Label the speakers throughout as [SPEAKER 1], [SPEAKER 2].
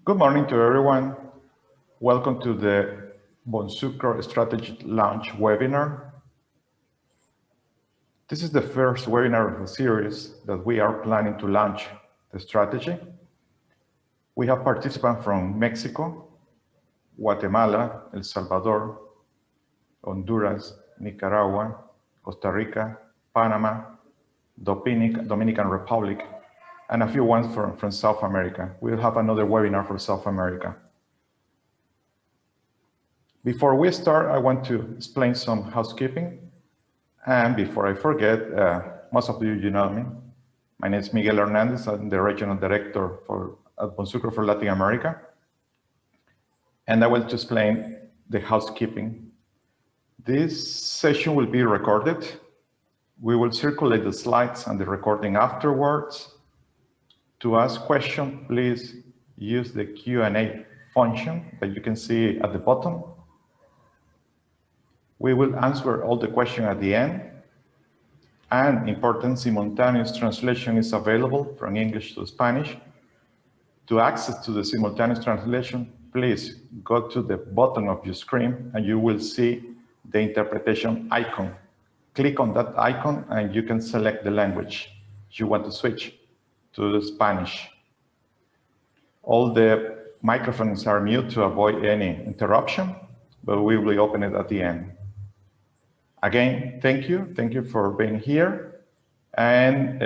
[SPEAKER 1] Good morning to everyone. Welcome to the Bonsucro Strategy Launch webinar. This is the first webinar of a series that we are planning to launch the strategy. We have participants from Mexico, Guatemala, El Salvador, Honduras, Nicaragua, Costa Rica, Panama, Dominican Republic, and a few ones from South America. We'll have another webinar for South America. Before we start, I want to explain some housekeeping. And before I forget, most of you know me. My name is Miguel Hernandez. I'm the Regional Director at Bonsucro for Latin America. And I will just explain the housekeeping. This session will be recorded. We will circulate the slides and the recording afterwards. To ask questions, please use the Q&A function that you can see at the bottom. We will answer all the questions at the end. And important, simultaneous translation is available from English to Spanish. To access to the simultaneous translation, please go to the bottom of your screen and you will see the interpretation icon. Click on that icon and you can select the language you want to switch to the Spanish. All the microphones are mute to avoid any interruption, but we will open it at the end. Again, thank you. Thank you for being here. And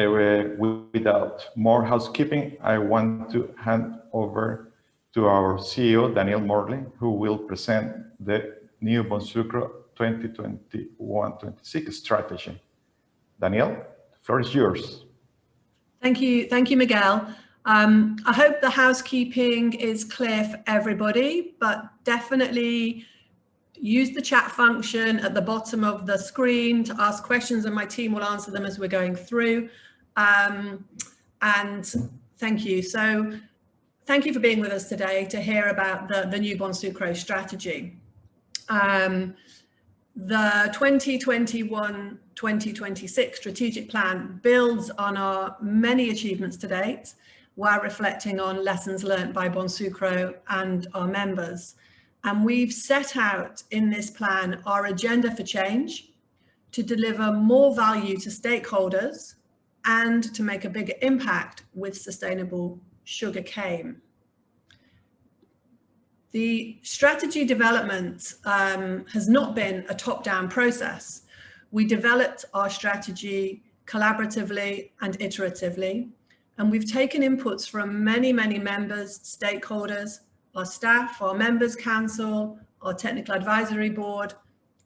[SPEAKER 1] without more housekeeping, I want to hand over to our CEO, Danielle Morley, who will present the new Bonsucro 2021-26 strategy. Danielle, the floor is yours.
[SPEAKER 2] Thank you, Miguel. I hope the housekeeping is clear for everybody, but definitely use the chat function at the bottom of the screen to ask questions and my team will answer them as we're going through. And thank you. So thank you for being with us today to hear about the new Bonsucro strategy. The 2021-2026 strategic plan builds on our many achievements to date while reflecting on lessons learned by Bonsucro and our members. And we've set out in this plan our agenda for change to deliver more value to stakeholders and to make a bigger impact with sustainable sugarcane. The strategy development has not been a top-down process. We developed our strategy collaboratively and iteratively, and we've taken inputs from many members, stakeholders, our staff, our members council, our technical advisory board,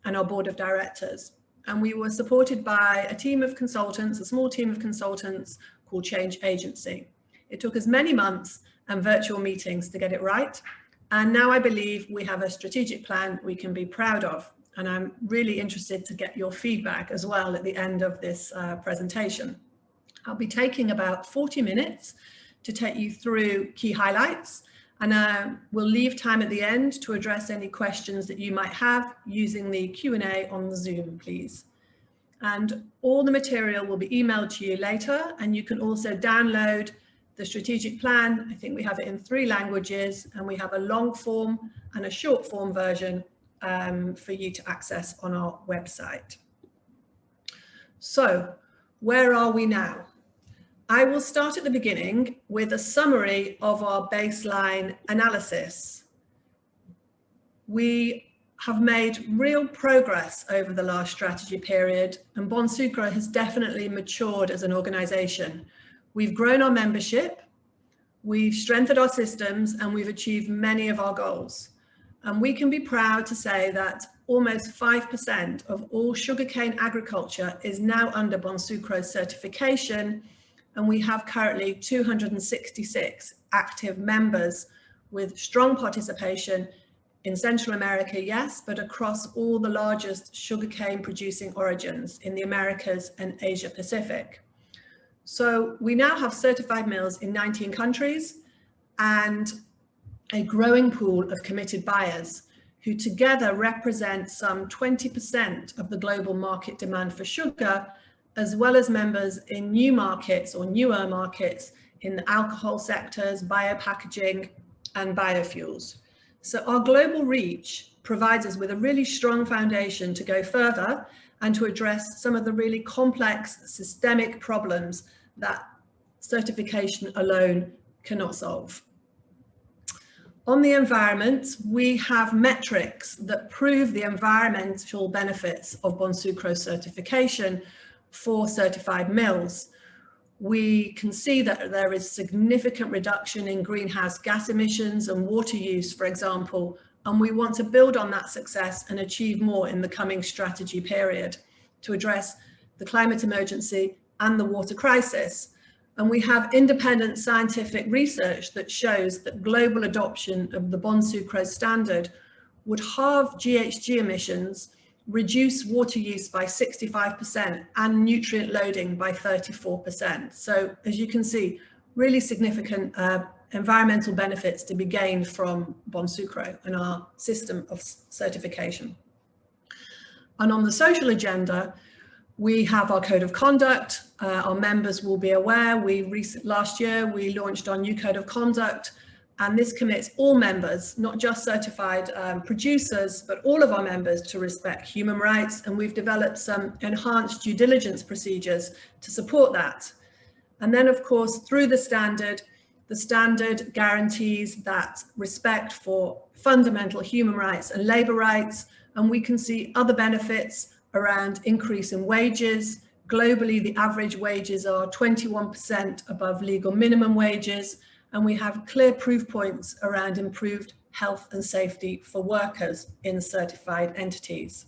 [SPEAKER 2] and our board of directors. And we were supported by a team of consultants, a small team of consultants called Change Agency. It took us many months and virtual meetings to get it right. And now I believe we have a strategic plan we can be proud of. And I'm really interested to get your feedback as well at the end of this presentation. I'll be taking about 40 minutes to take you through key highlights. And we'll leave time at the end to address any questions that you might have using the Q&A on the Zoom, please. And all the material will be emailed to you later, and you can also download the strategic plan. I think we have it in 3 languages, and we have a long form and a short form version for you to access on our website. So where are we now? I will start at the beginning with a summary of our baseline analysis. We have made real progress over the last strategy period, and Bonsucro has definitely matured as an organization. We've grown our membership, we've strengthened our systems, and we've achieved many of our goals. And we can be proud to say that almost 5% of all sugarcane agriculture is now under Bonsucro certification, and we have currently 266 active members with strong participation in Central America, yes, but across all the largest sugarcane producing origins in the Americas and Asia Pacific. So we now have certified mills in 19 countries and a growing pool of committed buyers who together represent some 20% of the global market demand for sugar, as well as members in new markets or newer markets in the alcohol sectors, biopackaging, and biofuels. So our global reach provides us with a really strong foundation to go further and to address some of the really complex systemic problems that certification alone cannot solve. On the environment, we have metrics that prove the environmental benefits of Bonsucro certification for certified mills. We can see that there is significant reduction in greenhouse gas emissions and water use, for example, and we want to build on that success and achieve more in the coming strategy period to address the climate emergency and the water crisis. And we have independent scientific research that shows that global adoption of the Bonsucro standard would halve GHG emissions, reduce water use by 65% and nutrient loading by 34%. So as you can see, really significant environmental benefits to be gained from Bonsucro and our system of certification. And on the social agenda, we have our code of conduct. Our members will be aware, last year we launched our new code of conduct, and this commits all members, not just certified producers, but all of our members to respect human rights. And we've developed some enhanced due diligence procedures to support that. And then of course, through the standard guarantees that respect for fundamental human rights and labor rights. And we can see other benefits around increase in wages. Globally, the average wages are 21% above legal minimum wages. And we have clear proof points around improved health and safety for workers in certified entities.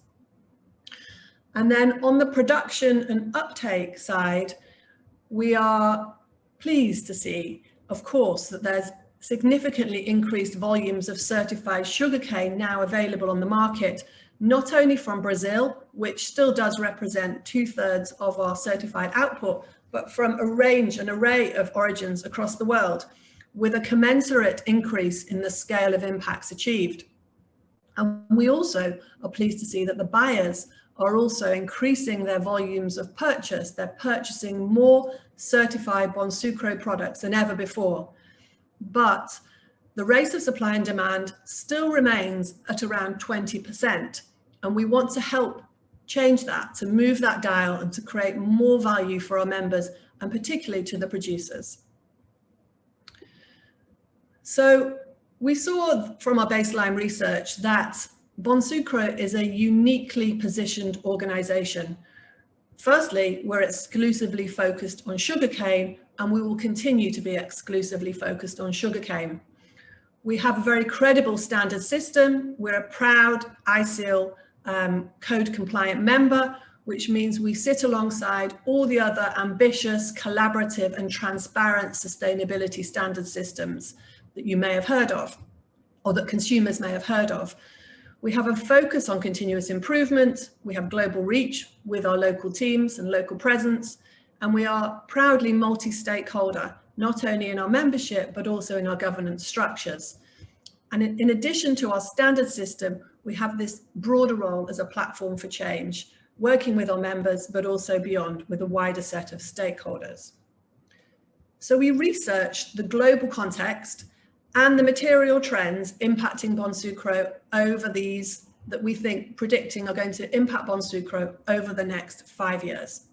[SPEAKER 2] And then on the production and uptake side, we are pleased to see, of course, that there's significantly increased volumes of certified sugarcane now available on the market, not only from Brazil, which still does represent 2/3 of our certified output, but from a range, an array of origins across the world, with a commensurate increase in the scale of impacts achieved. And we also are pleased to see that the buyers are also increasing their volumes of purchase. They're purchasing more certified Bonsucro products than ever before. But the rate of supply and demand still remains at around 20%. And we want to help change that, to move that dial and to create more value for our members and particularly to the producers. So we saw from our baseline research that Bonsucro is a uniquely positioned organization. Firstly, we're exclusively focused on sugarcane, and we will continue to be exclusively focused on sugarcane. We have a very credible standard system. We're a proud ISEAL code compliant member, which means we sit alongside all the other ambitious, collaborative and transparent sustainability standard systems that you may have heard of, or that consumers may have heard of. We have a focus on continuous improvement. We have global reach with our local teams and local presence, and we are proudly multi-stakeholder, not only in our membership, but also in our governance structures. And in addition to our standard system, we have this broader role as a platform for change, working with our members, but also beyond with a wider set of stakeholders. So we researched the global context and the material trends impacting Bonsucro over these that we think predicting are going to impact Bonsucro over the next 5 years.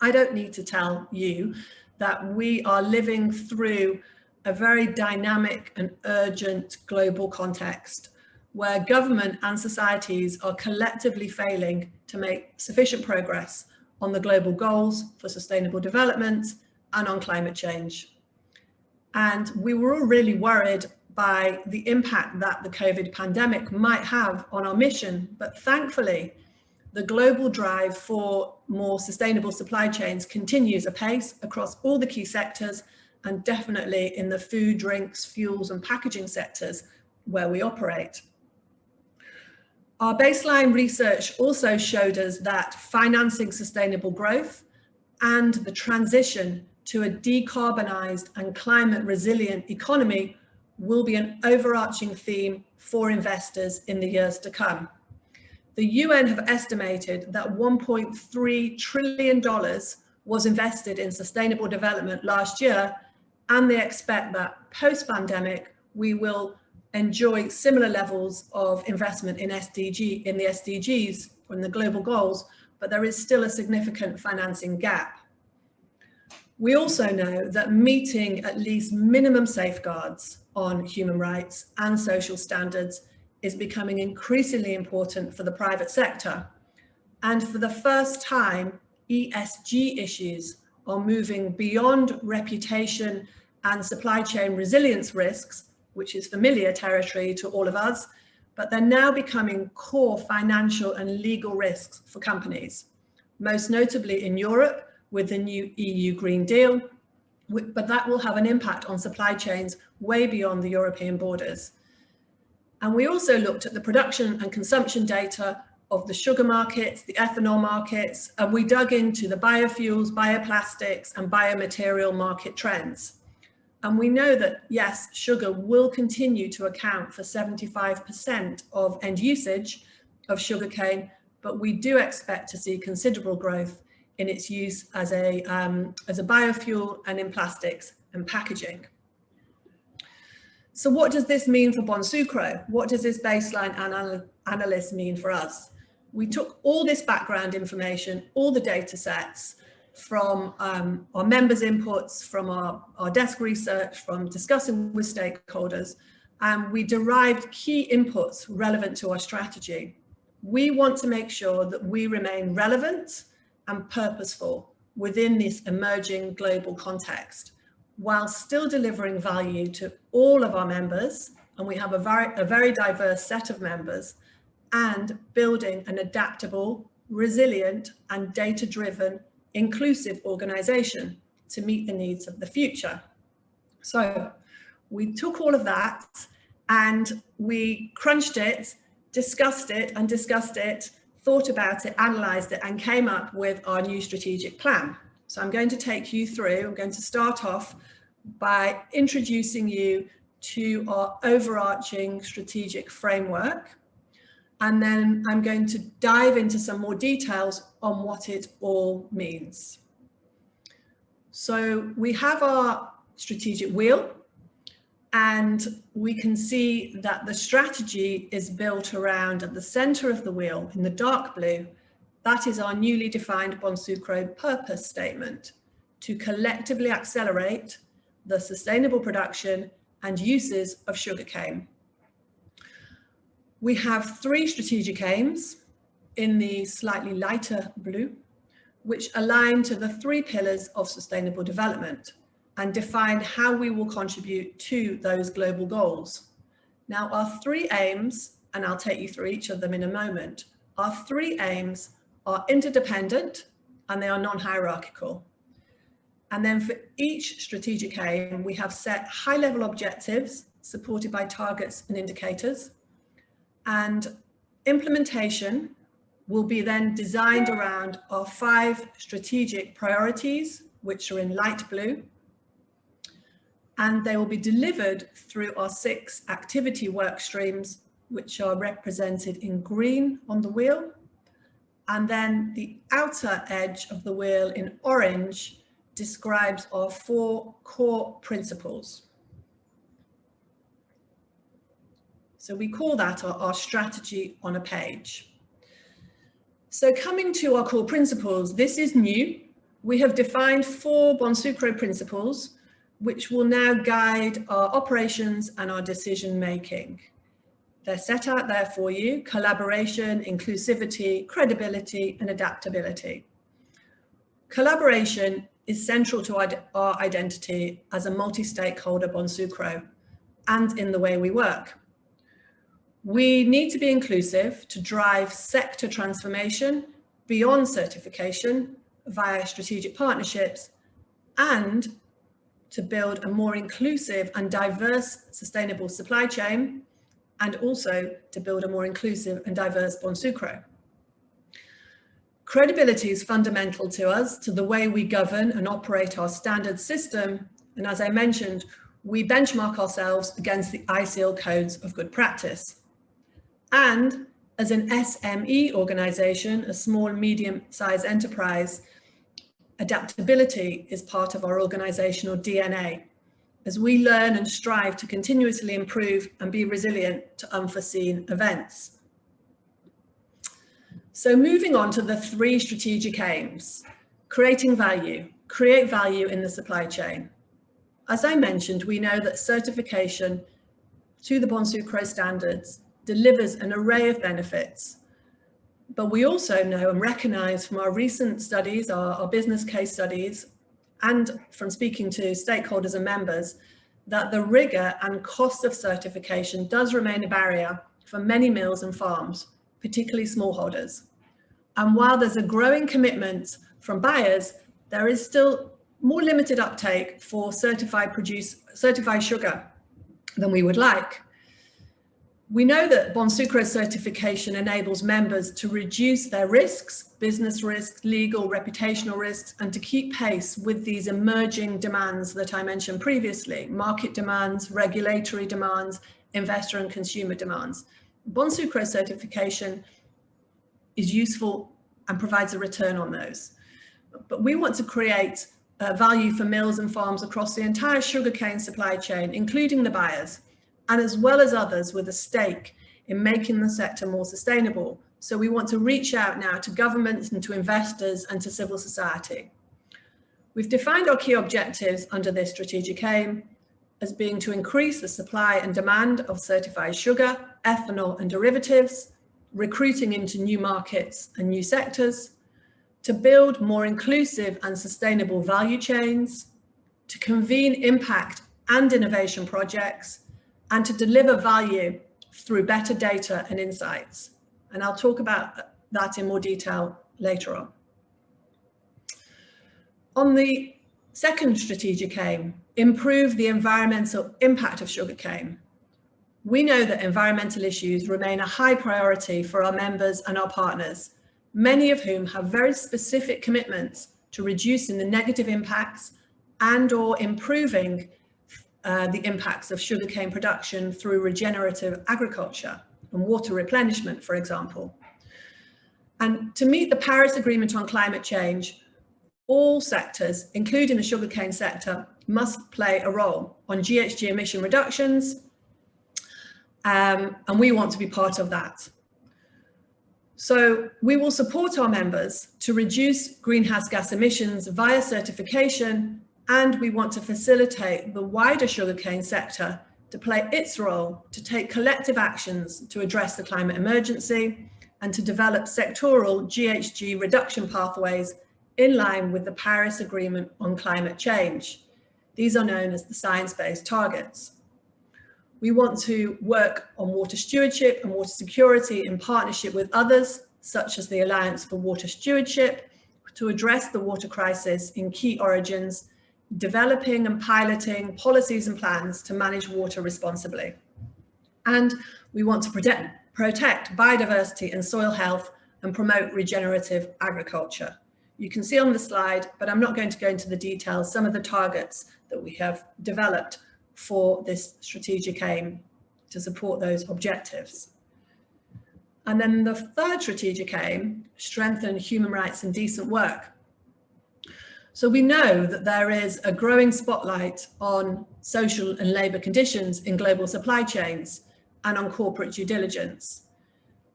[SPEAKER 2] I don't need to tell you that we are living through a very dynamic and urgent global context where government and societies are collectively failing to make sufficient progress on the global goals for sustainable development and on climate change. And we were all really worried by the impact that the COVID pandemic might have on our mission. But thankfully, the global drive for more sustainable supply chains continues apace across all the key sectors, and definitely in the food, drinks, fuels and packaging sectors where we operate. Our baseline research also showed us that financing sustainable growth and the transition to a decarbonized and climate resilient economy will be an overarching theme for investors in the years to come. The UN have estimated that $1.3 trillion was invested in sustainable development last year, and they expect that post-pandemic we will enjoy similar levels of investment in the SDGs, or in the global goals, but there is still a significant financing gap. We also know that meeting at least minimum safeguards on human rights and social standards is becoming increasingly important for the private sector. And for the first time, ESG issues are moving beyond reputation and supply chain resilience risks, which is familiar territory to all of us, but they're now becoming core financial and legal risks for companies, most notably in Europe with the new EU Green Deal, but that will have an impact on supply chains way beyond the European borders. And we also looked at the production and consumption data of the sugar markets, the ethanol markets, and we dug into the biofuels, bioplastics, and biomaterial market trends. And we know that, yes, sugar will continue to account for 75% of end usage of sugarcane, but we do expect to see considerable growth in its use as a biofuel and in plastics and packaging. So what does this mean for Bonsucro? What does this baseline analyst mean for us? We took all this background information, all the data sets from our members' inputs, from our desk research, from discussing with stakeholders, and we derived key inputs relevant to our strategy. We want to make sure that we remain relevant and purposeful within this emerging global context, while still delivering value to all of our members, and we have a very diverse set of members, and building an adaptable, resilient, and data-driven, inclusive organization to meet the needs of the future. So we took all of that and we crunched it, discussed it, thought about it, analyzed it, and came up with our new strategic plan. So I'm going to take you through, I'm going to start off by introducing you to our overarching strategic framework. And then I'm going to dive into some more details on what it all means. So we have our strategic wheel, and we can see that the strategy is built around, at the center of the wheel in the dark blue, that is our newly defined Bonsucro purpose statement: to collectively accelerate the sustainable production and uses of sugarcane. We have 3 strategic aims in the slightly lighter blue, which align to the 3 pillars of sustainable development and define how we will contribute to those global goals. Now, our 3 aims, and I'll take you through each of them in a moment, our 3 aims are interdependent and they are non-hierarchical. And then for each strategic aim, we have set high-level objectives supported by targets and indicators, and implementation will be then designed around our 5 strategic priorities, which are in light blue, and they will be delivered through our 6 activity work streams, which are represented in green on the wheel, and then the outer edge of the wheel in orange describes our 4 core principles. So we call that our strategy on a page. So coming to our core principles, this is new. We have defined 4 Bonsucro principles, which will now guide our operations and our decision making. They're set out there for you: collaboration, inclusivity, credibility, and adaptability. Collaboration is central to our identity as a multi-stakeholder Bonsucro and in the way we work. We need to be inclusive to drive sector transformation beyond certification via strategic partnerships, and to build a more inclusive and diverse sustainable supply chain, and also to build a more inclusive and diverse Bonsucro. Credibility is fundamental to us, to the way we govern and operate our standard system. And as I mentioned, we benchmark ourselves against the ICIL codes of good practice. And as an SME organization, a small, medium-sized enterprise, adaptability is part of our organizational DNA. as we learn and strive to continuously improve and be resilient to unforeseen events. So moving on to the 3 strategic aims: creating value, create value in the supply chain. As I mentioned, we know that certification to the Bonsucro standards delivers an array of benefits. But we also know and recognize from our recent studies, our business case studies, and from speaking to stakeholders and members, that the rigor and cost of certification does remain a barrier for many mills and farms, particularly smallholders. And while there's a growing commitment from buyers, there is still more limited uptake for certified sugar than we would like. We know that Bonsucro certification enables members to reduce their risks, business risks, legal, reputational risks, and to keep pace with these emerging demands that I mentioned previously: market demands, regulatory demands, investor and consumer demands. Bonsucro certification is useful and provides a return on those. But we want to create value for mills and farms across the entire sugarcane supply chain, including the buyers, and as well as others with a stake in making the sector more sustainable. So we want to reach out now to governments and to investors and to civil society. We've defined our key objectives under this strategic aim as being to increase the supply and demand of certified sugar, ethanol and derivatives, recruiting into new markets and new sectors, to build more inclusive and sustainable value chains, to convene impact and innovation projects, and to deliver value through better data and insights. And I'll talk about that in more detail later on. On the second strategic aim, improve the environmental impact of sugarcane. We know that environmental issues remain a high priority for our members and our partners, many of whom have very specific commitments to reducing the negative impacts and/or improving the impacts of sugarcane production through regenerative agriculture and water replenishment, for example. And to meet the Paris Agreement on climate change, all sectors, including the sugarcane sector, must play a role on GHG emission reductions, and we want to be part of that. So we will support our members to reduce greenhouse gas emissions via certification, and we want to facilitate the wider sugarcane sector to play its role to take collective actions to address the climate emergency and to develop sectoral GHG reduction pathways in line with the Paris Agreement on climate change. These are known as the science-based targets. We want to work on water stewardship and water security in partnership with others, such as the Alliance for Water Stewardship, to address the water crisis in key origins, developing and piloting policies and plans to manage water responsibly. And we want to protect biodiversity and soil health and promote regenerative agriculture. You can see on the slide, but I'm not going to go into the details, some of the targets that we have developed for this strategic aim to support those objectives. And then the third strategic aim, strengthen human rights and decent work. So we know that there is a growing spotlight on social and labour conditions in global supply chains and on corporate due diligence.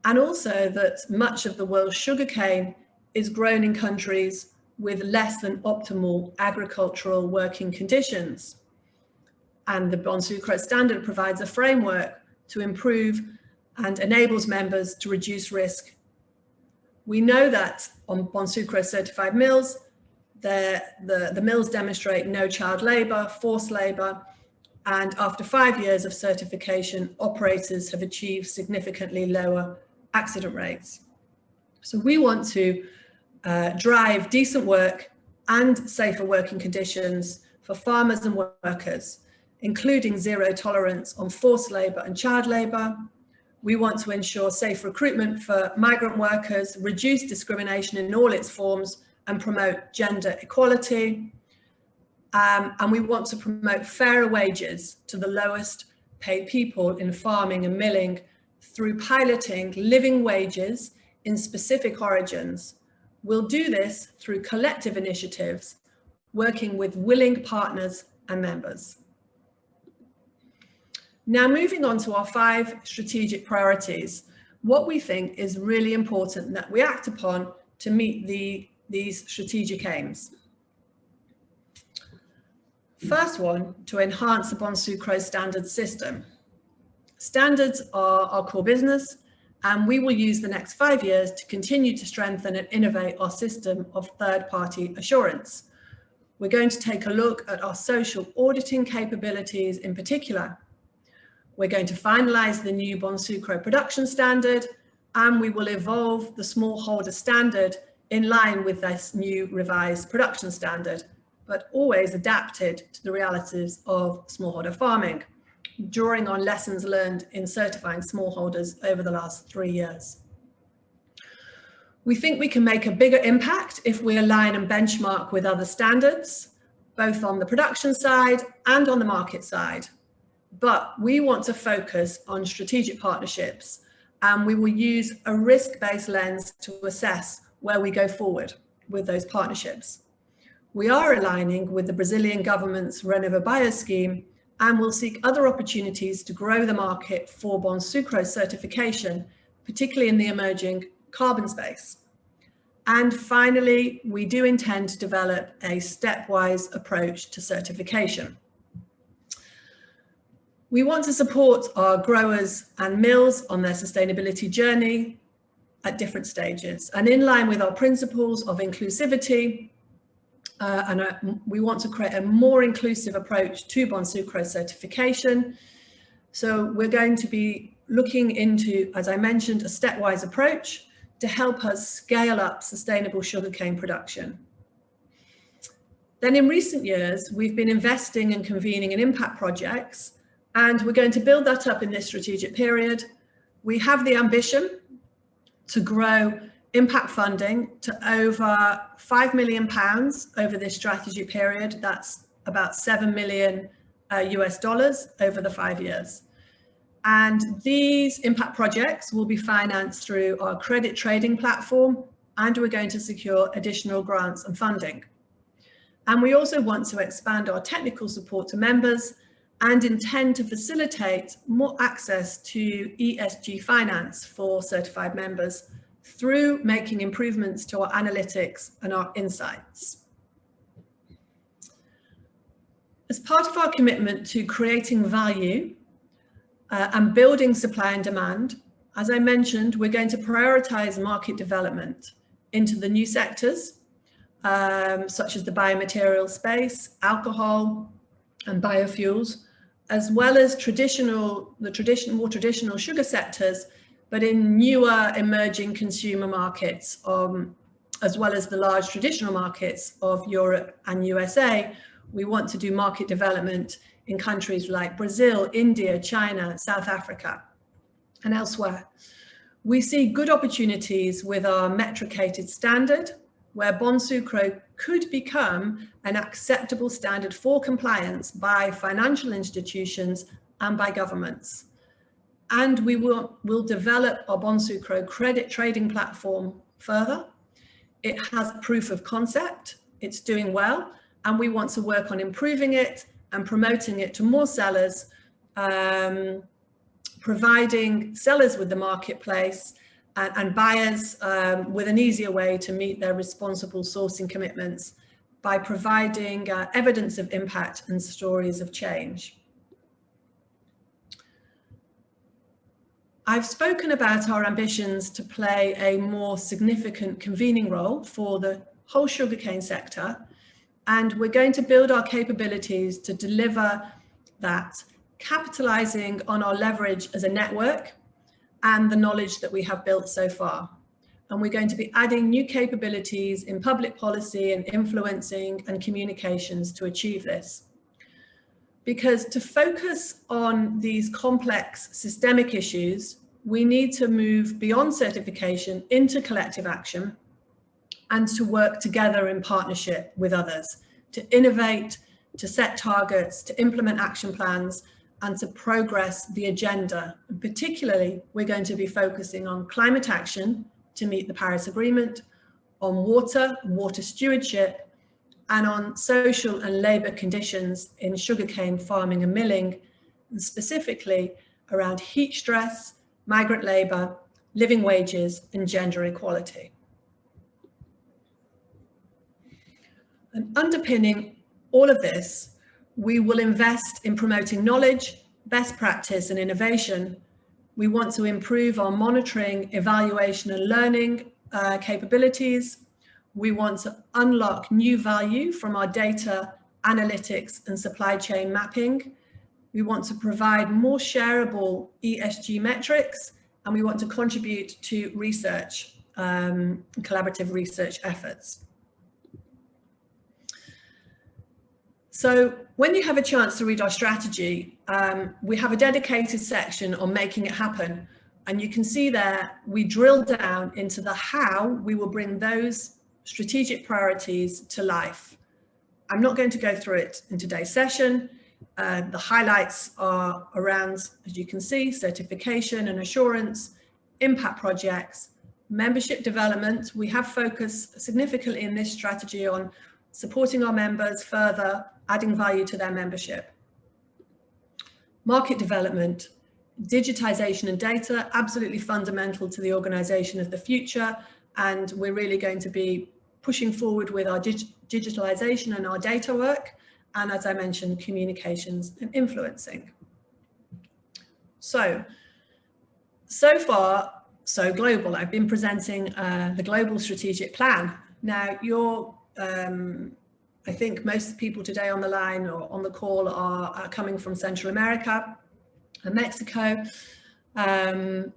[SPEAKER 2] And also that much of the world's sugarcane is grown in countries with less than optimal agricultural working conditions. And the Bonsucro standard provides a framework to improve and enables members to reduce risk. We know that on Bonsucro certified mills, the mills demonstrate no child labour, forced labour, and after 5 years of certification, operators have achieved significantly lower accident rates. So we want to drive decent work and safer working conditions for farmers and workers, including zero tolerance on forced labour and child labour. We want to ensure safe recruitment for migrant workers, reduce discrimination in all its forms, and promote gender equality. And we want to promote fairer wages to the lowest paid people in farming and milling through piloting living wages in specific origins. We'll do this through collective initiatives, working with willing partners and members. Now, moving on to our 5 strategic priorities, what we think is really important that we act upon to meet these strategic aims. First one, to enhance the Bonsucro standards system. Standards are our core business, and we will use the next 5 years to continue to strengthen and innovate our system of third-party assurance. We're going to take a look at our social auditing capabilities in particular. We're going to finalize the new Bonsucro production standard, and we will evolve the smallholder standard in line with this new revised production standard, but always adapted to the realities of smallholder farming, drawing on lessons learned in certifying smallholders over the last 3 years. We think we can make a bigger impact if we align and benchmark with other standards, both on the production side and on the market side. But we want to focus on strategic partnerships, and we will use a risk-based lens to assess where we go forward with those partnerships. We are aligning with the Brazilian government's RenovaBio scheme, and will seek other opportunities to grow the market for Bonsucro certification, particularly in the emerging carbon space. And finally, we do intend to develop a stepwise approach to certification. We want to support our growers and mills on their sustainability journey at different stages, and in line with our principles of inclusivity, we want to create a more inclusive approach to Bonsucro certification. So we're going to be looking into, as I mentioned, a stepwise approach to help us scale up sustainable sugarcane production. Then in recent years, we've been investing and convening in impact projects, and we're going to build that up in this strategic period. We have the ambition to grow impact funding to over £5 million over this strategy period. That's about $7 million US over the 5 years. And these impact projects will be financed through our credit trading platform, and we're going to secure additional grants and funding. And we also want to expand our technical support to members and intend to facilitate more access to ESG finance for certified members through making improvements to our analytics and our insights. As part of our commitment to creating value and building supply and demand, as I mentioned, we're going to prioritize market development into the new sectors, such as the biomaterial space, alcohol and biofuels, as well as more traditional sugar sectors, but in newer emerging consumer markets, as well as the large traditional markets of Europe and USA. We want to do market development in countries like Brazil, India, China, South Africa, and elsewhere. We see good opportunities with our metricated standard, where Bonsucro could become an acceptable standard for compliance by financial institutions and by governments. And we will develop our Bonsucro credit trading platform further. It has proof of concept, it's doing well, and we want to work on improving it and promoting it to more sellers, providing sellers with the marketplace and buyers with an easier way to meet their responsible sourcing commitments by providing evidence of impact and stories of change. I've spoken about our ambitions to play a more significant convening role for the whole sugarcane sector, and we're going to build our capabilities to deliver that, capitalizing on our leverage as a network and the knowledge that we have built so far. And we're going to be adding new capabilities in public policy and influencing and communications to achieve this. Because to focus on these complex systemic issues, we need to move beyond certification into collective action and to work together in partnership with others, to innovate, to set targets, to implement action plans, and to progress the agenda. And particularly, we're going to be focusing on climate action to meet the Paris Agreement, on water stewardship, and on social and labour conditions in sugarcane farming and milling, and specifically around heat stress, migrant labour, living wages, and gender equality. And underpinning all of this, we will invest in promoting knowledge, best practice, and innovation. We want to improve our monitoring, evaluation, and learning capabilities. We want to unlock new value from our data, analytics, and supply chain mapping. We want to provide more shareable ESG metrics, and we want to contribute to research, collaborative research efforts. So when you have a chance to read our strategy, we have a dedicated section on making it happen. And you can see there, we drill down into the how we will bring those strategic priorities to life. I'm not going to go through it in today's session. The highlights are around, as you can see, certification and assurance, impact projects, membership development. We have focused significantly in this strategy on supporting our members further, adding value to their membership. Market development, digitization and data, absolutely fundamental to the organization of the future. And we're really going to be pushing forward with our digitalization and our data work. And as I mentioned, communications and influencing. So far, so global. I've been presenting the global strategic plan. Now, I think most people today on the line or on the call are coming from Central America and Mexico. And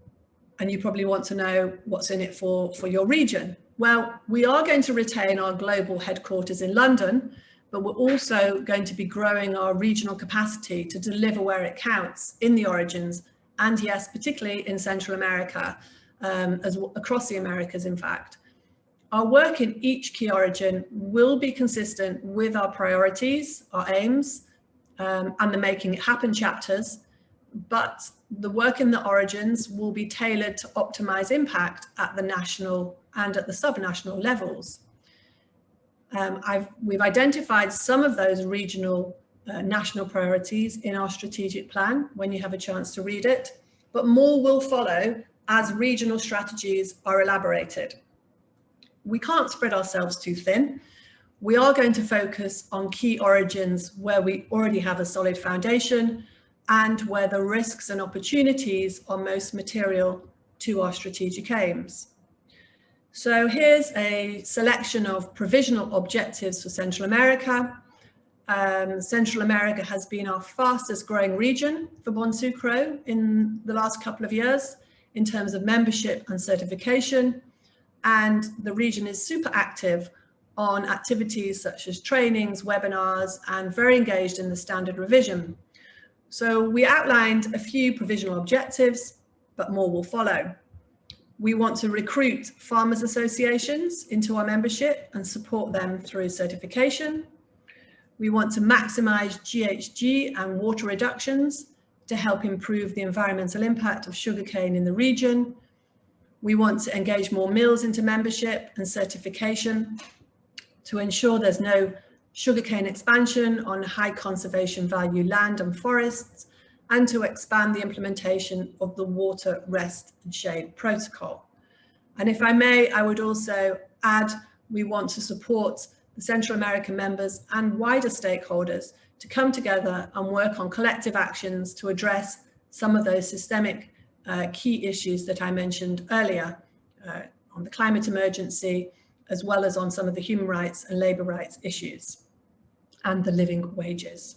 [SPEAKER 2] you probably want to know what's in it for your region. Well, we are going to retain our global headquarters in London, but we're also going to be growing our regional capacity to deliver where it counts in the origins, and yes, particularly in Central America, across the Americas, in fact. Our work in each key origin will be consistent with our priorities, our aims, and the Making It Happen chapters, but the work in the origins will be tailored to optimize impact at the national and at the subnational levels. We've identified some of those regional national priorities in our strategic plan when you have a chance to read it, but more will follow as regional strategies are elaborated. We can't spread ourselves too thin. We are going to focus on key origins where we already have a solid foundation and where the risks and opportunities are most material to our strategic aims. So here's a selection of provisional objectives for Central America. Central America has been our fastest growing region for Bonsucro in the last couple of years in terms of membership and certification. And the region is super active on activities such as trainings, webinars, and very engaged in the standard revision. So we outlined a few provisional objectives, but more will follow. We want to recruit farmers associations into our membership and support them through certification. We want to maximize GHG and water reductions to help improve the environmental impact of sugarcane in the region. We want to engage more mills into membership and certification to ensure there's no sugarcane expansion on high conservation value land and forests, and to expand the implementation of the water, rest and shade protocol. And if I may, I would also add, we want to support the Central American members and wider stakeholders to come together and work on collective actions to address some of those systemic key issues that I mentioned earlier on the climate emergency, as well as on some of the human rights and labour rights issues and the living wages.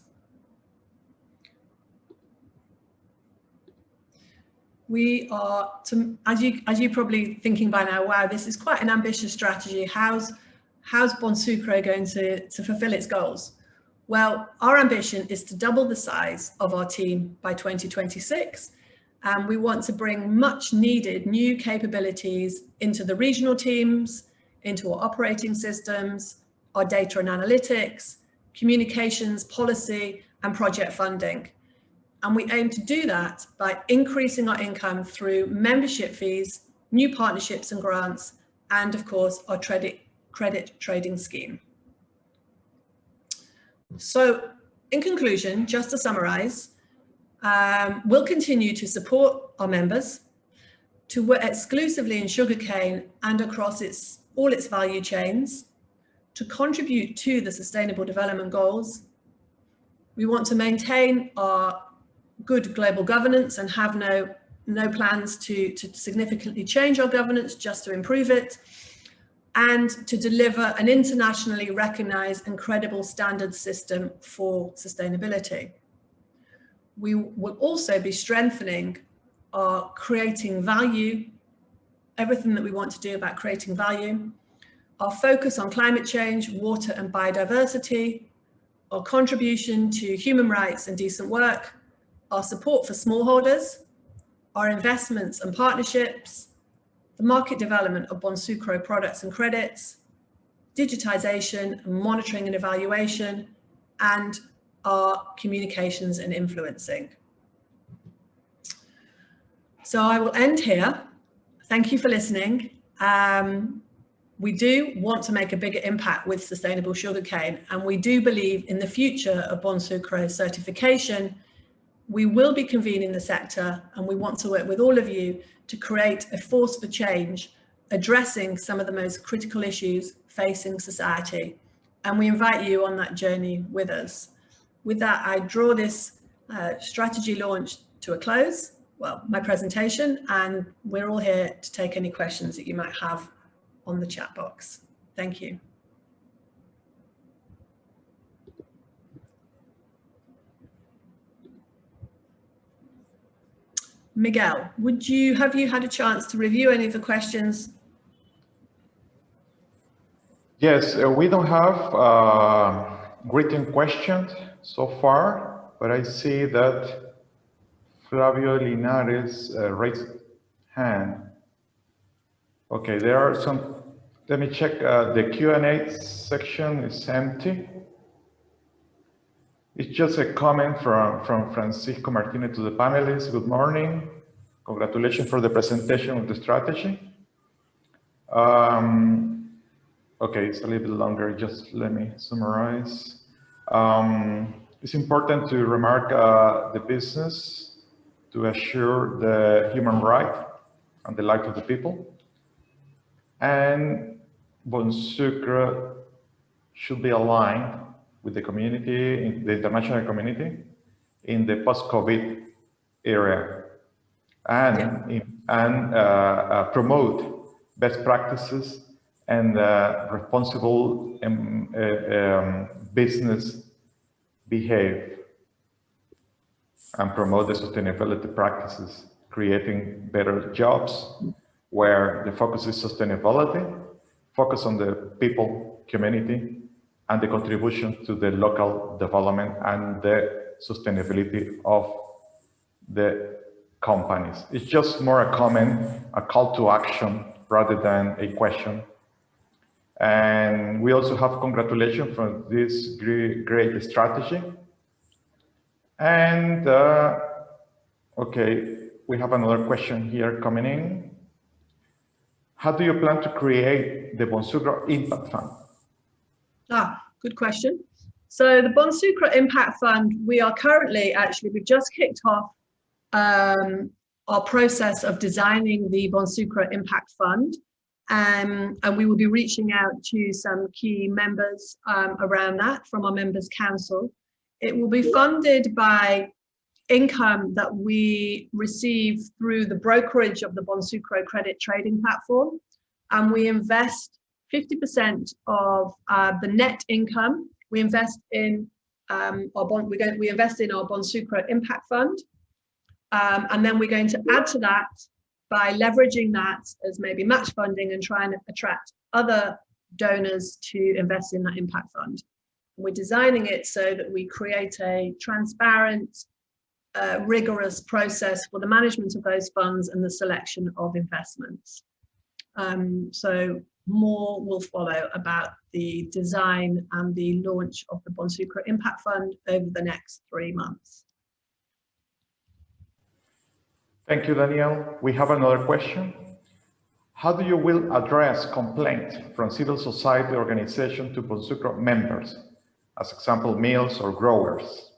[SPEAKER 2] We are, as you're probably thinking by now, wow, this is quite an ambitious strategy. How's Bonsucro going to fulfill its goals? Well, our ambition is to double the size of our team by 2026. And we want to bring much needed new capabilities into the regional teams, into our operating systems, our data and analytics, communications, policy, and project funding. And we aim to do that by increasing our income through membership fees, new partnerships and grants, and of course, our credit trading scheme. So in conclusion, just to summarize, We'll continue to support our members to work exclusively in sugarcane and across all its value chains to contribute to the Sustainable Development Goals. We want to maintain our good global governance and have no plans to significantly change our governance, just to improve it, and to deliver an internationally recognized and credible standard system for sustainability. We will also be strengthening our creating value, everything that we want to do about creating value, our focus on climate change, water and biodiversity, our contribution to human rights and decent work, our support for smallholders, our investments and partnerships, the market development of Bonsucro products and credits, digitization and monitoring and evaluation, and our communications and influencing. So I will end here. Thank you for listening. We do want to make a bigger impact with sustainable sugarcane, and we do believe in the future of Bonsucro certification. We will be convening the sector, and we want to work with all of you to create a force for change, addressing some of the most critical issues facing society. And we invite you on that journey with us. With that, I draw this strategy launch to a close. Well, my presentation, and we're all here to take any questions that you might have on the chat box. Thank you. Miguel, have you had a chance to review any of the questions?
[SPEAKER 1] Yes, we don't have written questions so far, but I see that Flavio Linares raised hand. Okay, there are some, let me check, the Q&A section is empty. It's just a comment from Francisco Martinez to the panelists. Good morning. Congratulations for the presentation of the strategy. Okay, it's a little bit longer. Just let me summarize. It's important to remark the business to assure the human right and the life of the people. And Bonsucro should be aligned with the community, the international community, in the post-COVID era, and promote best practices and responsible business behavior, and promote the sustainability practices, creating better jobs where the focus is sustainability, focus on the people, community, and the contribution to the local development and the sustainability of the companies. It's just more a comment, a call to action rather than a question. And we also have congratulations for this great strategy. And okay, we have another question here coming in. How do you plan to create the Bonsucro Impact Fund?
[SPEAKER 2] Good question. So the Bonsucro Impact Fund, we are currently, we've just kicked off our process of designing the Bonsucro Impact Fund. And we will be reaching out to some key members around that from our members council. It will be funded by income that we receive through the brokerage of the Bonsucro credit trading platform, and we invest 50% of the net income. We invest in we invest in our Bonsucro Impact Fund, and then we're going to add to that by leveraging that as maybe match funding and trying to attract other donors to invest in that impact fund. We're designing it so that we create a transparent, rigorous process for the management of those funds and the selection of investments. So more will follow about the design and the launch of the Bonsucro Impact Fund over the next 3 months.
[SPEAKER 1] Thank you, Danielle. We have another question. How do you will address complaints from civil society organizations to Bonsucro members, as example, mills or growers?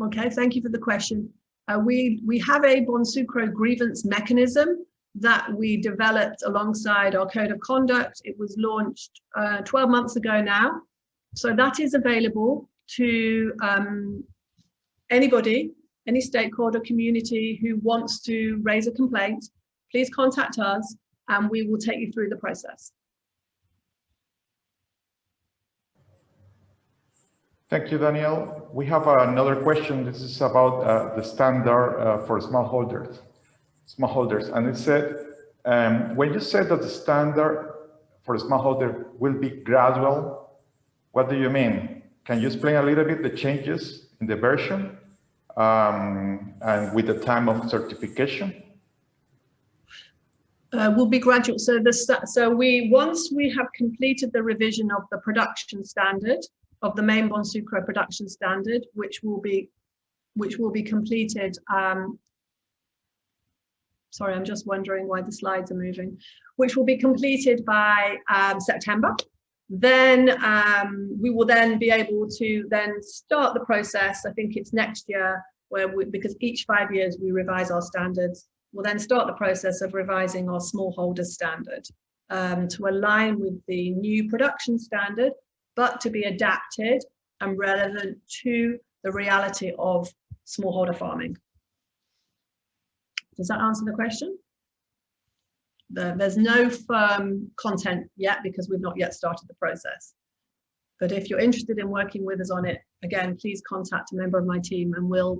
[SPEAKER 2] Okay, thank you for the question. We have a Bonsucro grievance mechanism that we developed alongside our code of conduct. It was launched 12 months ago now. So that is available to anybody, any stakeholder community who wants to raise a complaint. Please contact us and we will take you through the process.
[SPEAKER 1] Thank you, Danielle. We have another question. This is about the standard for smallholders. And it said, when you said that the standard for smallholder will be gradual, what do you mean? Can you explain a little bit the changes in the version and with the time of certification?
[SPEAKER 2] Will be gradual. So once we have completed the revision of the production standard, of the main Bonsucro production standard, which will be completed. Sorry, I'm just wondering why the slides are moving. Which will be completed by September. Then we will then be able to then start the process. I think it's next year, because each 5 years we revise our standards. We'll then start the process of revising our smallholder standard to align with the new production standard, but to be adapted and relevant to the reality of smallholder farming. Does that answer the question? There's no firm content yet because we've not yet started the process. But if you're interested in working with us on it, again, please contact a member of my team and we'll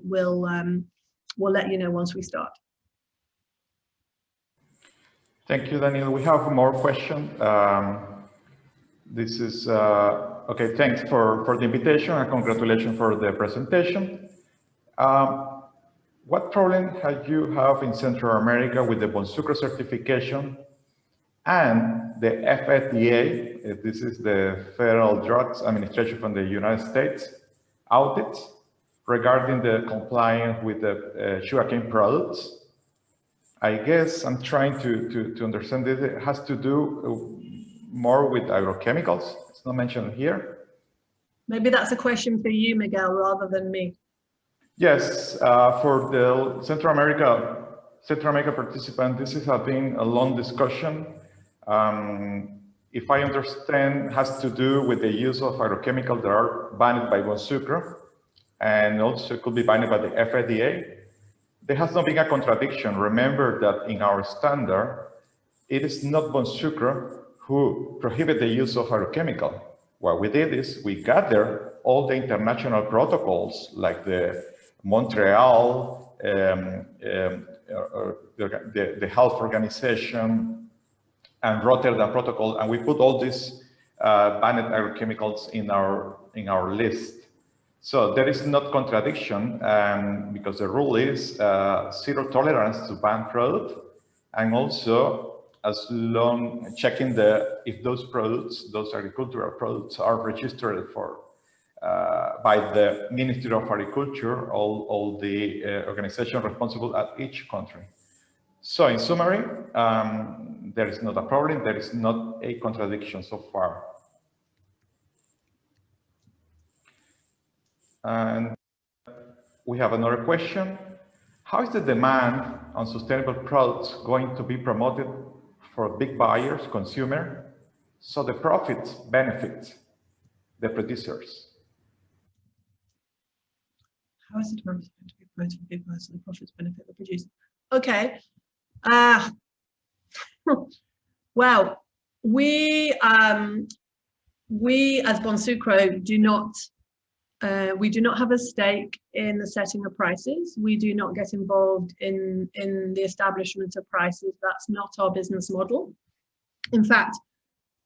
[SPEAKER 2] let you know once we start.
[SPEAKER 1] Thank you, Daniel. We have more questions. This is, okay, thanks for the invitation and congratulations for the presentation. What problem have you have in Central America with the Bonsucro certification and the FDA, this is the Federal Drugs Administration from the United States, audits regarding the compliance with the sugarcane products? I guess I'm trying to understand this. It has to do more with agrochemicals. It's not mentioned here. Maybe that's a question for you, Miguel, rather than me. Yes, for the Central America participant, this has been a long discussion. If I understand, has to do with the use of agrochemicals that are banned by Bonsucro and also could be banned by the FDA. There has not been a contradiction. Remember that in our standard, it is not Bonsucro who prohibit the use of agrochemical. What we did is we gathered all the international protocols like the Montreal, the Health Organization, and Rotterdam Protocol, and we put all these banned agrochemicals in our list. So there is not contradiction because the rule is zero tolerance to banned product, and also as long checking if those products, those agricultural products, are registered for by the Ministry of Agriculture, all the organization responsible at each country. So in summary, there is not a problem. There is not a contradiction so far. And we have another question. How is the demand on sustainable products going to be promoted for big buyers, consumer, so the profits benefit the producers? How is the demand going to be promoted for big buyers so the profits benefit the producers? Okay. Well, we as Bonsucro do not have a stake in the setting of prices. We do not get involved in the establishment of prices. That's not our business model. In fact,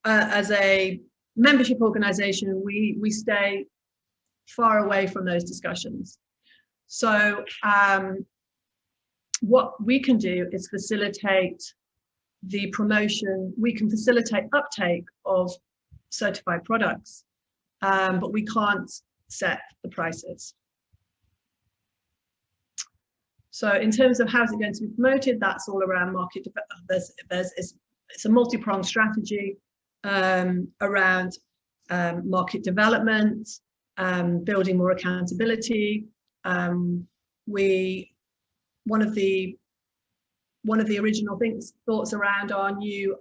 [SPEAKER 1] as a membership organization, we stay far away from those discussions. So what we can do is facilitate the promotion. We can facilitate uptake of certified products, but we can't set the prices. So in terms of how is it going to be promoted, that's all around market development. It's a multi-pronged strategy around market development, building more accountability,
[SPEAKER 2] One of the original thoughts around our new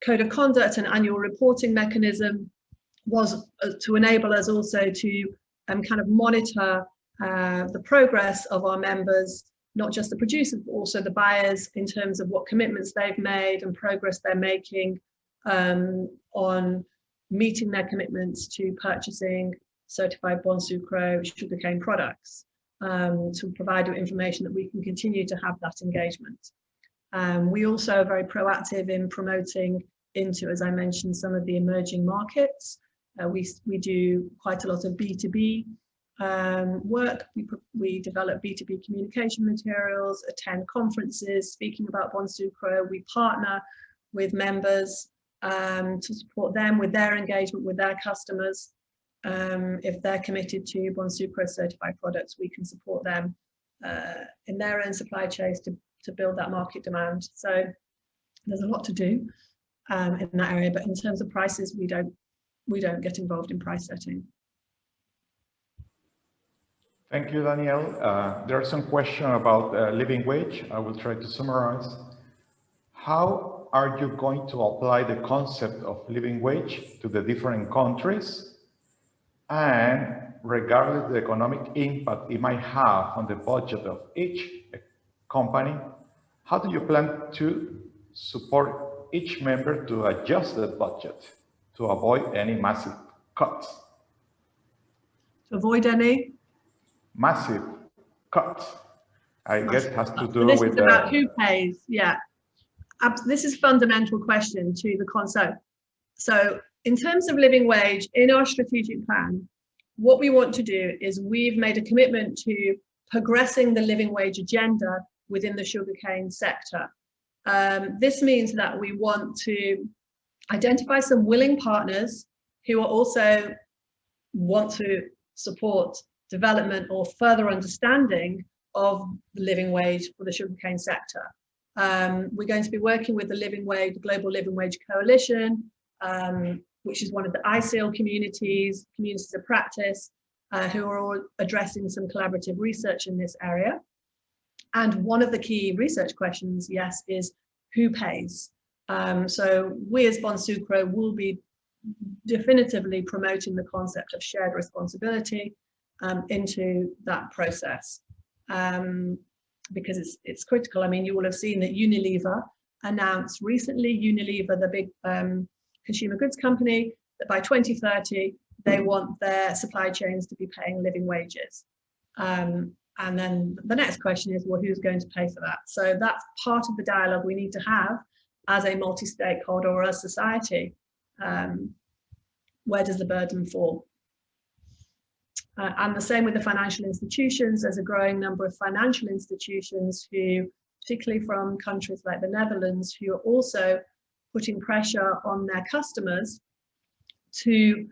[SPEAKER 2] code of conduct and annual reporting mechanism was to enable us also to kind of monitor the progress of our members, not just the producers, but also the buyers, in terms of what commitments they've made and progress they're making on meeting their commitments to purchasing certified Bonsucro sugarcane products, to provide information that we can continue to have that engagement. We also are very proactive in promoting into, as I mentioned, some of the emerging markets. We do quite a lot of B2B work. We develop B2B communication materials, attend conferences speaking about Bonsucro. We partner with members to support them with their engagement with their customers. If they're committed to Bonsucro certified products, we can support them in their own supply chains to build that market demand. So there's a lot to do in that area, but in terms of prices, we don't get involved in price setting.
[SPEAKER 1] Thank you, Danielle. There are some questions about living wage. I will try to summarize. How are you going to apply the concept of living wage to the different countries? And regardless of the economic impact it might have on the budget of each company, how do you plan to support each member to adjust the budget to avoid any massive cuts?
[SPEAKER 2] To avoid any?
[SPEAKER 1] Massive cuts. I guess it has to do
[SPEAKER 2] this
[SPEAKER 1] with
[SPEAKER 2] is about who pays. Yeah, this is a fundamental question to the concept. So in terms of living wage, in our strategic plan, what we want to do is we've made a commitment to progressing the living wage agenda within the sugarcane sector. This means that we want to identify some willing partners who are also want to support development or further understanding of the living wage for the sugarcane sector. We're going to be working with the Global Living Wage Coalition, which is one of the ISEAL communities of practice, who are all addressing some collaborative research in this area. And one of the key research questions, yes, is who pays? So we as Bonsucro will be definitively promoting the concept of shared responsibility into that process, because it's critical. I mean, you will have seen that Unilever announced recently, the big consumer goods company, that by 2030, they want their supply chains to be paying living wages. And then the next question is, well, who's going to pay for that? So that's part of the dialogue we need to have as a multi-stakeholder or as society. Where does the burden fall? And the same with the financial institutions. There's a growing number of financial institutions who, particularly from countries like the Netherlands, who are also putting pressure on their customers to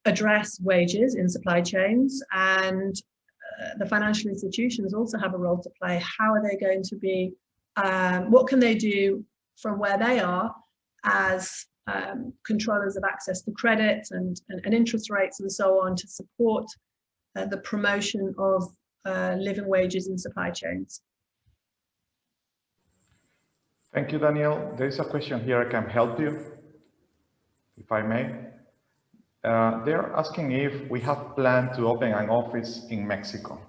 [SPEAKER 2] address wages in supply chains. And the financial institutions also have a role to play. How are they going to be, what can they do from where they are as controllers of access to credit and interest rates and so on, to support the promotion of living wages in supply chains?
[SPEAKER 1] Thank you, Danielle. There is a question here. I can help you, if I may. They're asking if we have planned to open an office in Mexico.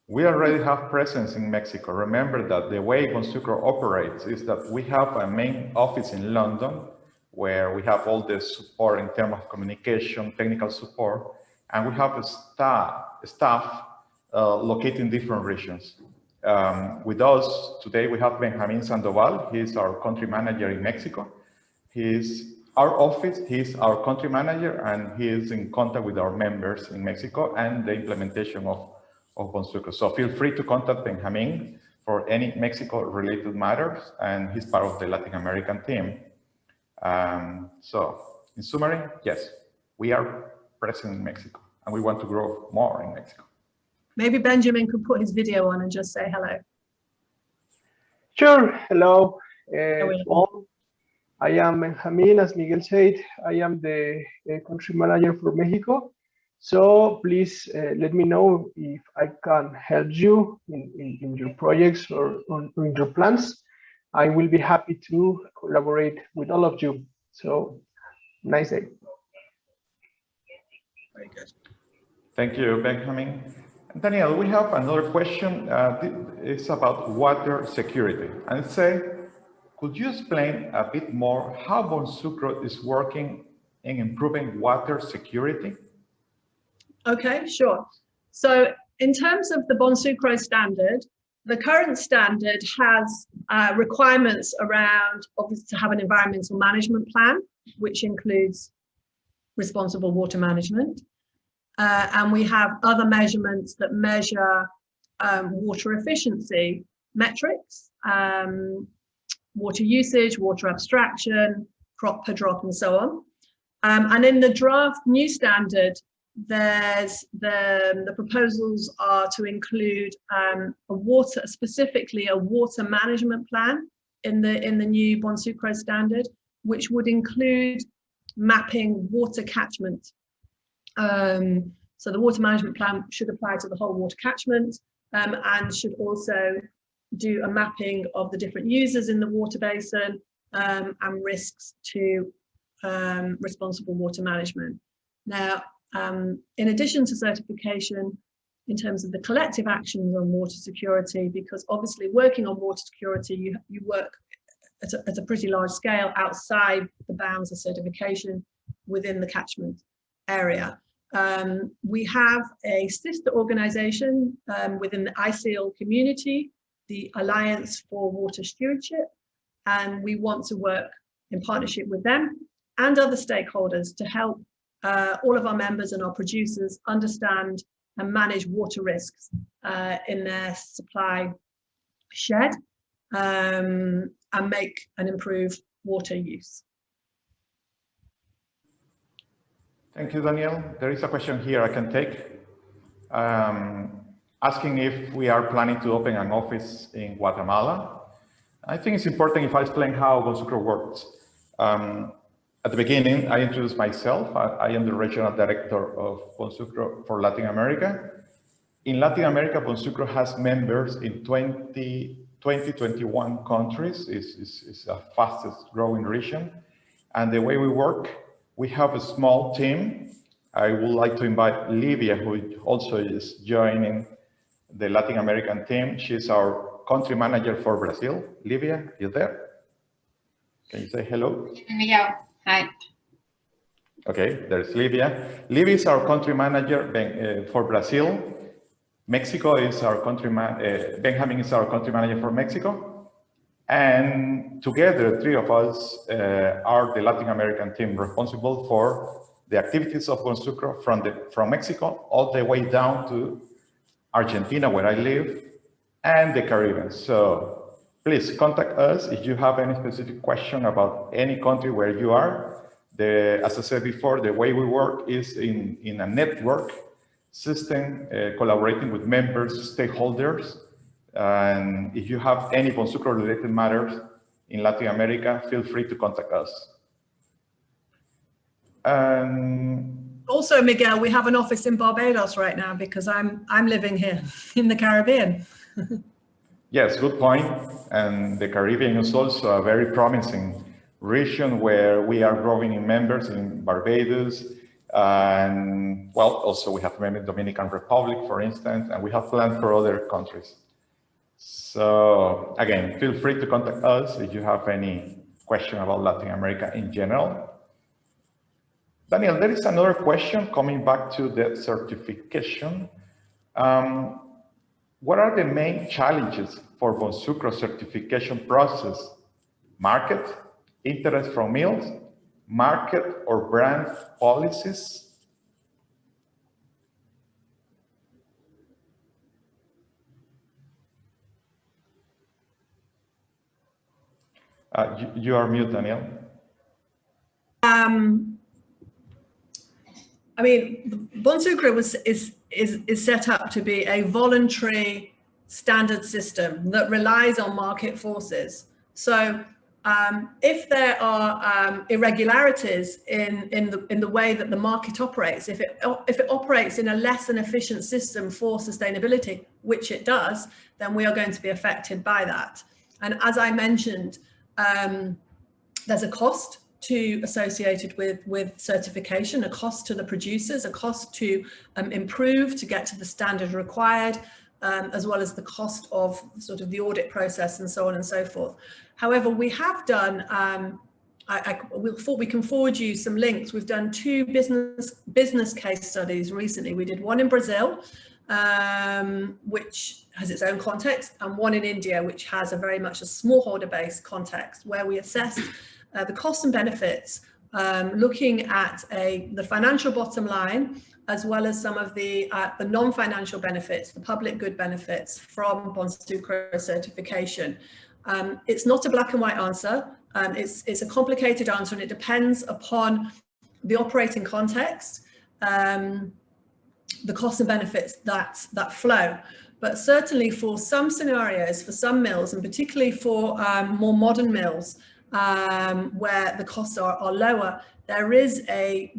[SPEAKER 1] We already have presence in Mexico. Remember that the way Bonsucro operates is that we have a main office in London, where we have all the support in terms of communication, technical support, and we have a staff located in different regions. With us today, we have Benjamin Sandoval. He's our country manager in Mexico. He's our office, he's our country manager, and he is in contact with our members in Mexico and the implementation of Bonsucro. So feel free to contact Benjamin for any Mexico-related matters, and he's part of the Latin American team. So in summary, yes, we are present in Mexico, and we want to grow more in Mexico.
[SPEAKER 2] Maybe Benjamin could put his video on and just say hello.
[SPEAKER 3] Sure. Hello. I am Benjamin, as Miguel said. I am the country manager for Mexico. So please let me know if I can help you in your projects or in your plans. I will be happy to collaborate with all of you. So nice day.
[SPEAKER 2] Very good.
[SPEAKER 1] Thank you, Benjamin. Danielle, we have another question. It's about water security. And say, could you explain a bit more how Bonsucro is working in improving water security?
[SPEAKER 2] Okay, sure. So in terms of the Bonsucro standard, the current standard has requirements around, obviously, to have an environmental management plan, which includes responsible water management. And we have other measurements that measure water efficiency metrics, water usage, water abstraction, crop per drop, and so on. And in the draft new standard, there's the proposals are to include specifically a water management plan in the new Bonsucro standard, which would include mapping water catchment. So the water management plan should apply to the whole water catchment, and should also do a mapping of the different users in the water basin, and risks to responsible water management. Now, in addition to certification, in terms of the collective actions on water security, because obviously working on water security, you work at a pretty large scale outside the bounds of certification within the catchment area. We have a sister organization within the ICL community, the Alliance for Water Stewardship, and we want to work in partnership with them and other stakeholders to help all of our members and our producers understand and manage water risks in their supply shed, and make and improve water use.
[SPEAKER 1] Thank you, Danielle. There is a question here I can take, asking if we are planning to open an office in Guatemala. I think it's important if I explain how Bonsucro works. At the beginning, I introduced myself. I am the regional director of Bonsucro for Latin America. In Latin America, Bonsucro has members in 21 countries. It's the fastest growing region. And the way we work, we have a small team. I would like to invite Livia, who also is joining the Latin American team. She's our country manager for Brazil. Livia, are you there? Can you say hello?
[SPEAKER 4] Hi.
[SPEAKER 1] Okay, there's Livia. Livia is our country manager for Brazil. Mexico is our country Benjamin is our country manager for Mexico. And together, three of us are the Latin American team responsible for the activities of Bonsucro from Mexico all the way down to Argentina, where I live, and the Caribbean. So please contact us if you have any specific question about any country where you are. As I said before, the way we work is in a network system, collaborating with members, stakeholders. And if you have any Bonsucro related matters in Latin America, feel free to contact us.
[SPEAKER 2] Also, Miguel, we have an office in Barbados right now because I'm living here in the Caribbean.
[SPEAKER 1] Yes, good point. And the Caribbean is also a very promising region where we are growing in members in Barbados. And well, also we have members in Dominican Republic, for instance, and we have plans for other countries. So again, feel free to contact us if you have any question about Latin America in general. Daniel, there is another question coming back to the certification. What are the main challenges for Bonsucro certification process? Market, interest from mills, market or brand policies? You are mute, Danielle.
[SPEAKER 2] I mean, Bonsucro is set up to be a voluntary standard system that relies on market forces. So If there are irregularities in the way that the market operates, if it operates in a less than efficient system for sustainability, which it does, then we are going to be affected by that. And as I mentioned, there's a cost associated with certification, a cost to the producers, a cost to improve to get to the standard required, as well as the cost of sort of the audit process and so on and so forth. However, we have done, we can forward you some links. We've done 2 business case studies recently. We did one in Brazil, which has its own context, and one in India, which has a very much a smallholder-based context, where we assessed the costs and benefits, looking at the financial bottom line, as well as some of the non-financial benefits, the public good benefits from Bonsucro certification. It's not a black and white answer. It's a complicated answer, and it depends upon the operating context, the costs and benefits that flow. But certainly for some scenarios, for some mills, and particularly for more modern mills, where the costs are lower, there is a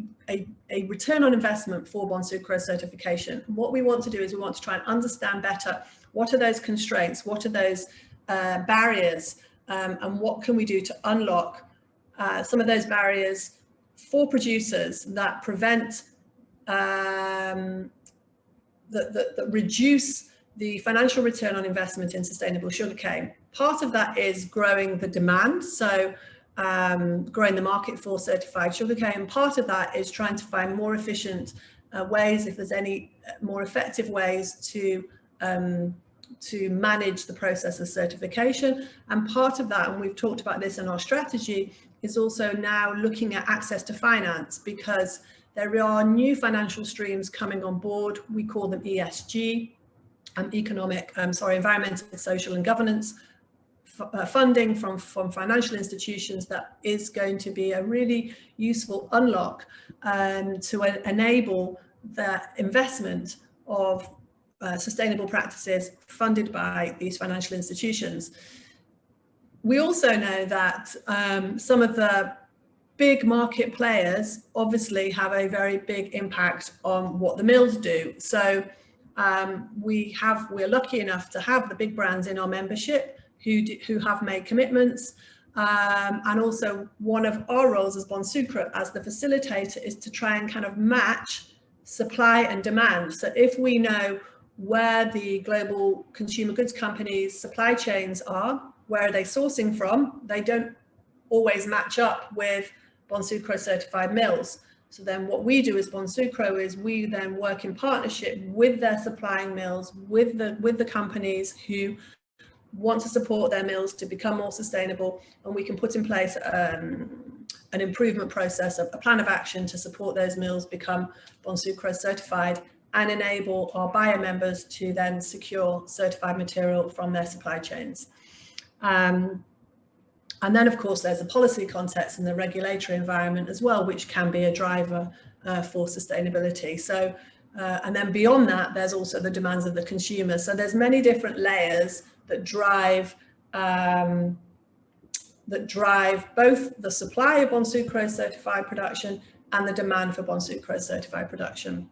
[SPEAKER 2] return on investment for Bonsucro certification. And what we want to do is we want to try and understand better what are those constraints, what are those barriers, and what can we do to unlock some of those barriers for producers that prevent, that reduce the financial return on investment in sustainable sugarcane. Part of that is growing the demand, so growing the market for certified sugarcane. Part of that is trying to find more efficient ways, if there's any more effective ways to manage the process of certification. And part of that, and we've talked about this in our strategy, is also now looking at access to finance, because there are new financial streams coming on board. We call them ESG, environmental, social and governance funding from financial institutions. That is going to be a really useful unlock to enable the investment of sustainable practices funded by these financial institutions. We also know that some of the big market players obviously have a very big impact on what the mills do. So we're lucky enough to have the big brands in our membership who have made commitments, and also one of our roles as Bonsucro, as the facilitator, is to try and kind of match supply and demand. So if we know where the global consumer goods companies' supply chains are, where are they sourcing from, they don't always match up with Bonsucro certified mills. So then what we do as Bonsucro is we then work in partnership with their supplying mills, with the companies who want to support their mills to become more sustainable, and we can put in place an improvement process, a plan of action to support those mills become Bonsucro certified and enable our buyer members to then secure certified material from their supply chains. And then, of course, there's a policy context and the regulatory environment as well, which can be a driver for sustainability. So, and then beyond that, there's also the demands of the consumer. So there's many different layers that drive both the supply of Bonsucro certified production and the demand for Bonsucro certified production.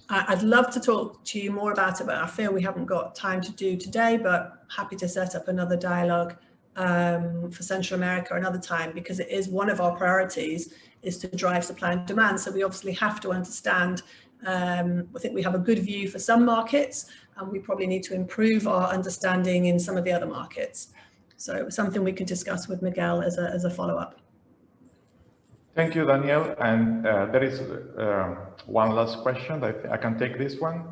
[SPEAKER 2] I'd love to talk to you more about it, but I feel we haven't got time to do today, but happy to set up another dialogue for Central America another time, because it is one of our priorities, is to drive supply and demand. So we obviously have to understand, I think we have a good view for some markets, and we probably need to improve our understanding in some of the other markets. So something we can discuss with Miguel as a follow-up.
[SPEAKER 1] Thank you, Danielle. And there is one last question. I can take this one.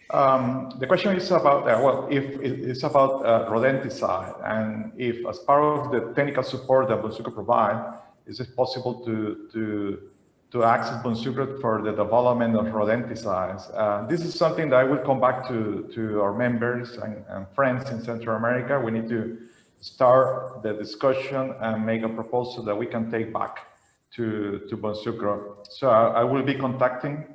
[SPEAKER 1] The question is about, well, if it's about rodenticide, and if as part of the technical support that Bonsucro provide, is it possible to access Bonsucro for the development of rodenticides? This is something that I will come back to our members and friends in Central America. We need to start the discussion and make a proposal that we can take back to Bonsucro. So I will be contacting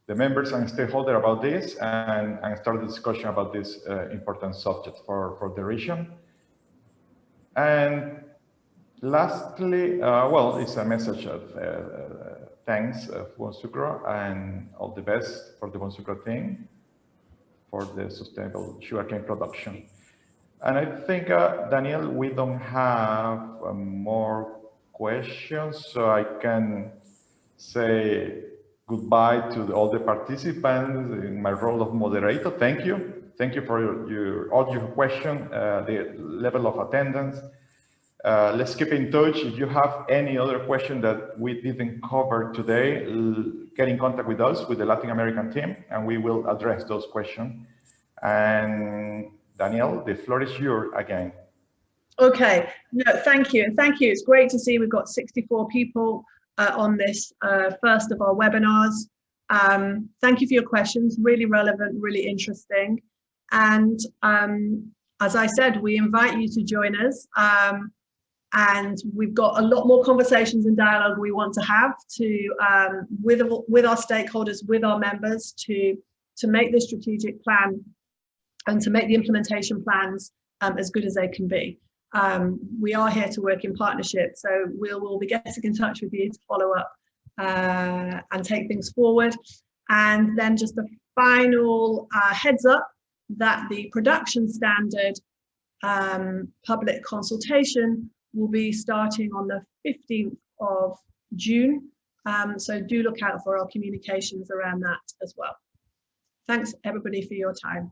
[SPEAKER 1] the members and stakeholders about this and start the discussion about this important subject for the region. And lastly, well, it's a message of thanks of Bonsucro and all the best for the Bonsucro team for the sustainable sugarcane production. And I think, Danielle, we don't have more questions, so I can say goodbye to all the participants in my role of moderator. Thank you. Thank you for all your questions, the level of attendance. Let's keep in touch. If you have any other question that we didn't cover today, get in contact with us, with the Latin American team, and we will address those questions. And Danielle, the floor is yours again.
[SPEAKER 2] Okay, no, thank you. Thank you. It's great to see we've got 64 people on this first of our webinars. Thank you for your questions, really relevant, really interesting. And as I said, we invite you to join us. And we've got a lot more conversations and dialogue we want to have with our stakeholders, with our members to make the strategic plan and to make the implementation plans as good as they can be. We are here to work in partnership, so we'll be getting in touch with you to follow up and take things forward. And then just a final heads up that the production standard public consultation will be starting on the 15th of June. So do look out for our communications around that as well. Thanks everybody for your time.